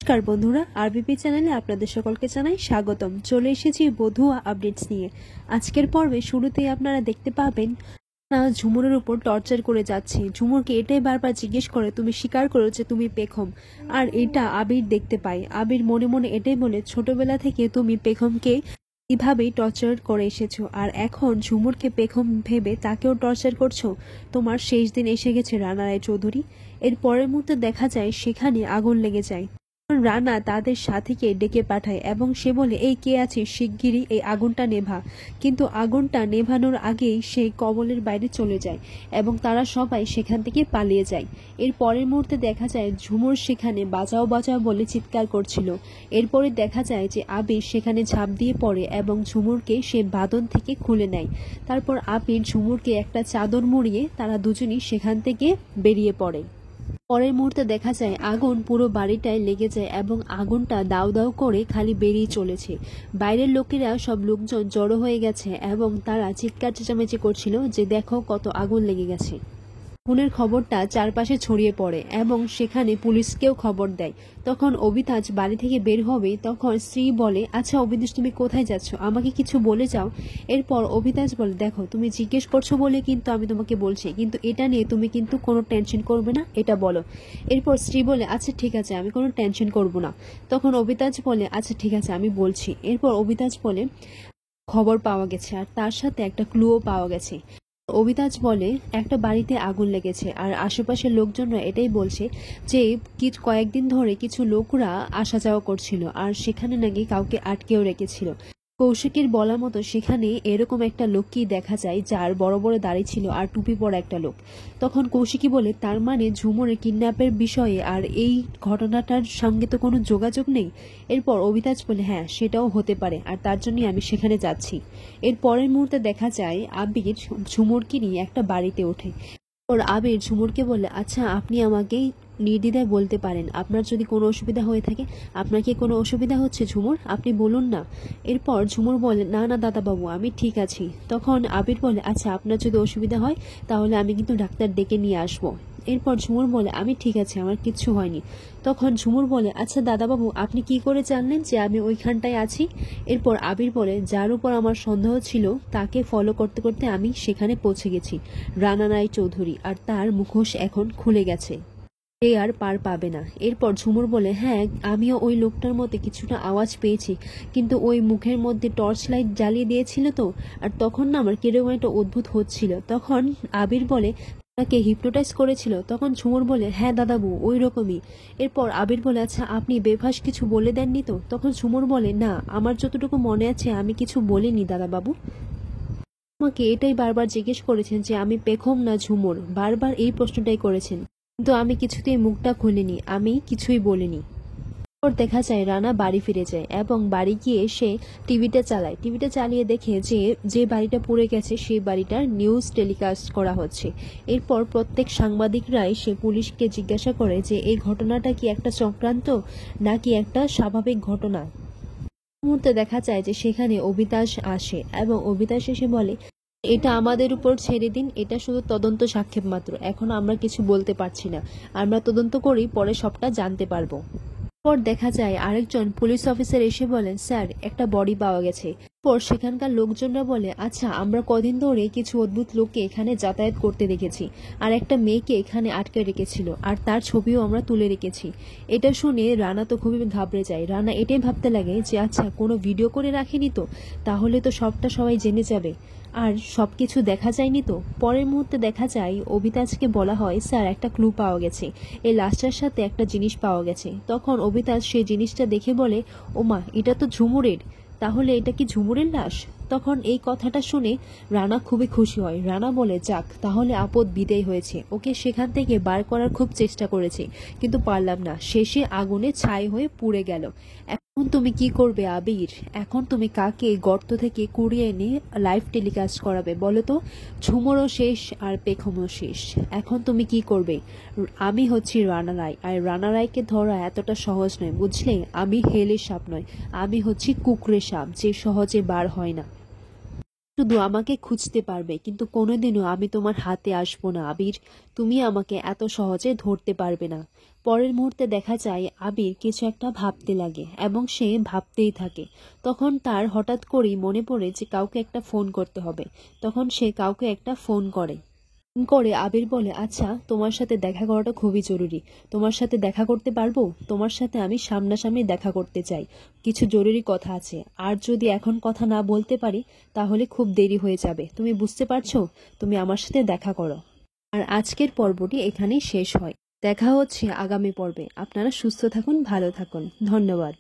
নমস্কার বন্ধুরা, আরবিপি চ্যানেলে আপনাদের সকলকে জানাই স্বাগতম। চলে এসেছি বধুয়া আপডেটস নিয়ে। আজকের পর্বে শুরুতেই আপনারা দেখতে পাবেন ঝুমুরের উপর টর্চার করে যাচ্ছে। ঝুমুরকে এটাই বারবার জিজ্ঞেস করে, তুমি স্বীকার করো যে তুমি পেখম। আর এটা আবির দেখতে পায়। আবির মনে মনে এটাই বলে, ছোটবেলা থেকে তুমি পেখমকে এভাবেই টর্চার করে এসেছো, আর এখন ঝুমুরকে পেখম ভেবে তাকেও টর্চার করছো। তোমার শেষ দিন এসে গেছে রানা রায় চৌধুরী। এর পরের মুহূর্তে দেখা যায় সেখানে আগুন লেগে যায়। রানা তাদের সাথীকে ডেকে পাঠায় এবং সে বলে, এই কে আছে, শিগগিরই এই আগুনটা নেভা। কিন্তু আগুনটা নেভানোর আগেই সে কবলের বাইরে চলে যায় এবং তারা সবাই সেখান থেকে পালিয়ে যায়। এর পরের মুহূর্তে দেখা যায় ঝুমুর সেখানে বাঁচাও বাঁচাও বলে চিৎকার করছিল। এরপরে দেখা যায় যে আবির সেখানে ঝাঁপ দিয়ে পড়ে এবং ঝুমুরকে সে বাঁধন থেকে খুলে নেয়। তারপর আবির ঝুমুরকে একটা চাদর মুড়িয়ে তারা দুজনই সেখান থেকে বেরিয়ে পড়ে। পরের মুহূর্তে দেখা যায় আগুন পুরো বাড়িটায় লেগে যায় এবং আগুনটা দাউ দাউ করে খালি বেরিয়ে চলেছে। বাইরের লোকেরা সব লোকজন জড়ো হয়ে গেছে এবং তারা চিৎকার চেঁচামেচি করছিল যে দেখো কত আগুন লেগে গেছে। আগুনের খবরটা চারপাশে ছড়িয়ে পড়ে এবং সেখানে পুলিশকেও খবর দেয়। তখন অবিতাজ বাড়ি থেকে বের হবে, তখন স্ত্রী বলে, আচ্ছা অবিতাজ তুমি কোথায় যাচ্ছ, আমাকে কিছু বলে যাও। এরপর অবিতাজ বলে, দেখো তুমি জিজ্ঞেস করছো বলে কিন্তু আমি তোমাকে বলছি, কিন্তু এটা নিয়ে তুমি কিন্তু কোনো টেনশন করবে না, এটা বলো। এরপর স্ত্রী বলে, আচ্ছা ঠিক আছে আমি কোনো টেনশন করব না। তখন অবিতাজ বলে, আচ্ছা ঠিক আছে আমি বলছি। এরপর অবিতাজ বলে, খবর পাওয়া গেছে আর তার সাথে একটা ক্লুও পাওয়া গেছে। অবিতাজ বলে, একটা বাড়িতে আগুন লেগেছে আর আশেপাশের লোকজনরা এটাই বলছে যে কয়েকদিন ধরে কিছু লোকরা আসা যাওয়া করছিল আর সেখানে নাকি কাউকে আটকেও রেখেছিল। কৌশিকের বলা মতো সেখানে এরকম একটা লোককেই দেখা যায় যার বড় বড় দাড়ি ছিল আর টুপি পরা একটা লোক। তখন কৌশিকী বলে, তার মানে ঝুমুরের কিডন্যাপের বিষয়ে আর এই ঘটনাটার সঙ্গে তো কোনো যোগাযোগ নেই। এরপর অবিতাজ বলে, হ্যাঁ সেটাও হতে পারে আর তার জন্যই আমি সেখানে যাচ্ছি। এর পরের মুহূর্তে দেখা যায় আবির ঝুমুরকে নিয়ে একটা বাড়িতে ওঠে। ওর আবির ঝুমুরকে বলে, আচ্ছা আপনি আমাকে নির্দ্বিধায় বলতে পারেন আপনার যদি কোনো অসুবিধা হয়ে থাকে। আপনার কি কোনো অসুবিধা হচ্ছে ঝুমুর, আপনি বলুন না। এরপর ঝুমুর বলে, না না দাদাবাবু আমি ঠিক আছি। তখন আবির বলে, আচ্ছা আপনার যদি অসুবিধা হয় তাহলে আমি কিন্তু ডাক্তার ডেকে নিয়ে আসবো। এরপর ঝুমুর বলে, আমি ঠিক আছে আমার কিচ্ছু হয়নি। তখন ঝুমুর বলে, আচ্ছা দাদাবাবু আপনি কি করে জানলেন যে আমি ওইখানটায় আছি। এরপর আবির বলে, যার উপর আমার সন্দেহ ছিল তাকে ফলো করতে করতে আমি সেখানে পৌঁছে গেছি, রানা রায় চৌধুরী, আর তার মুখোশ এখন খুলে গেছে, এ আর পার পাবে না। এরপর ঝুমুর বলে, হ্যাঁ আমিও ওই লোকটার মধ্যে কিছুটা আওয়াজ পেয়েছি, কিন্তু ওই মুখের মধ্যে টর্চ লাইট জ্বালিয়ে দিয়েছিল তো, আর তখন না আমার কিরকম একটা অদ্ভুত হচ্ছিল। তখন আবির বলে, তাকে হিপনোটাইজ করেছিল। তখন ঝুমুর বলে, হ্যাঁ দাদাবু ওই রকমই। এরপর আবির বলে, আচ্ছা আপনি বেফাস কিছু বলে দেননি তো। তখন ঝুমুর বলে, না আমার যতটুকু মনে আছে আমি কিছু বলিনি দাদাবাবু। আমাকে এটাই বারবার জিজ্ঞেস করেছেন যে আমি পেখম না ঝুমুর, বারবার এই প্রশ্নটাই করেছেন, কিন্তু আমি কিছুতেই মুখটা খুলিনি, আমি কিছুই বলিনি। পর দেখা যায় রানা বাড়ি ফিরে যায় এবং বাড়ি গিয়ে সে টিভিটা চালায়। টিভিটা চালিয়ে দেখে যে যে বাড়িটা পুড়ে গেছে সেই বাড়িটার নিউজ টেলিকাস্ট করা হচ্ছে। এরপর প্রত্যেক সাংবাদিকরাই সে পুলিশকে জিজ্ঞাসা করে যে এই ঘটনাটা কি একটা চক্রান্ত নাকি একটা স্বাভাবিক ঘটনা। মুহূর্তে দেখা যায় যে সেখানে অবিতাস আসে এবং অবিতাস এসে বলে, এটা আমাদের উপর ছেড়ে দিন, এটা শুধু তদন্ত সাক্ষেপ মাত্র, এখন আমরা কিছু বলতে পারছি না, আমরা তদন্ত করেই পরে সবটা জানতে পারবো। পর দেখা যায় আরেকজন পুলিশ অফিসার এসে বলেন, স্যার একটা বডি পাওয়া গেছে। পর সেখানকার লোকজনরা বলে, আচ্ছা আমরা কদিন ধরে কিছু অদ্ভুত লোককে এখানে যাতায়াত করতে দেখেছি আর একটা মেয়েকে এখানে আটকে রেখেছিল আর তার ছবিও আমরা তুলে রেখেছি। এটা শুনে রানা তো খুবই ঘাবড়ে যায়। রানা এটাই ভাবতে লাগে যে আচ্ছা কোনো ভিডিও করে রাখেনি তো, তাহলে তো সবটা সবাই জেনে যাবে আর সবকিছু দেখা যায়নি তো। পরের মুহূর্তে দেখা যায় অবিতাজকে বলা হয়, স্যার একটা ক্লু পাওয়া গেছে, এই লাশটার সাথে একটা জিনিস পাওয়া গেছে। তখন অবিতাজ সেই জিনিসটা দেখে বলে, ওমা এটা তো ঝুমুরের, তাহলে এটা কি ঝুমুরের লাশ। তখন এই কথাটা শুনে রানা খুবই খুশি হয়। রানা বলে, যাক তাহলে আপদ বিদেয় হয়েছে, ওকে সেখান থেকে বার করার খুব চেষ্টা করেছে কিন্তু পারলাম না, শেষে আগুনে ছাই হয়ে পুড়ে গেল। এখন তুমি কি করবে আবির, এখন তুমি কাকে গর্ত থেকে কুড়িয়ে এনে লাইভ টেলিকাস্ট করাবে বলো তো। ঝুমুরও শেষ আর পেখমও শেষ, এখন তুমি কি করবে। আমি হচ্ছি রানা রায়, আর রানা রায়কে ধরা এতটা সহজ নয় বুঝলে, আমি হেলের সাপ নয়, আমি হচ্ছি কুকুরের সাপ যে সহজে বার হয় না। শুধু আমাকে খুঁজতে পারবে কিন্তু কোনোদিনও আমি তোমার হাতে আসবো না আবির, তুমি আমাকে এত সহজে ধরতে পারবে না। পরের মুহূর্তে দেখা যায় আবির কিছু একটা ভাবতে লাগে এবং সে ভাবতেই থাকে। তখন তার হঠাৎ করেই মনে পড়ে যে কাউকে একটা ফোন করতে হবে। তখন সে কাউকে একটা ফোন করে। আবির বলে, আচ্ছা তোমার সাথে দেখা করাটা খুবই জরুরি, তোমার সাথে দেখা করতে পারবো? তোমার সাথে আমি সামনাসামনি দেখা করতে চাই, কিছু জরুরি কথা আছে, আর যদি এখন কথা না বলতে পারি তাহলে খুব দেরি হয়ে যাবে, তুমি বুঝতে পারছো? তুমি আমার সাথে দেখা করো। আর আজকের পর্বটি এখানেই শেষ হয়। দেখা হচ্ছে আগামী পর্বে। আপনারা সুস্থ থাকুন, ভালো থাকুন। ধন্যবাদ।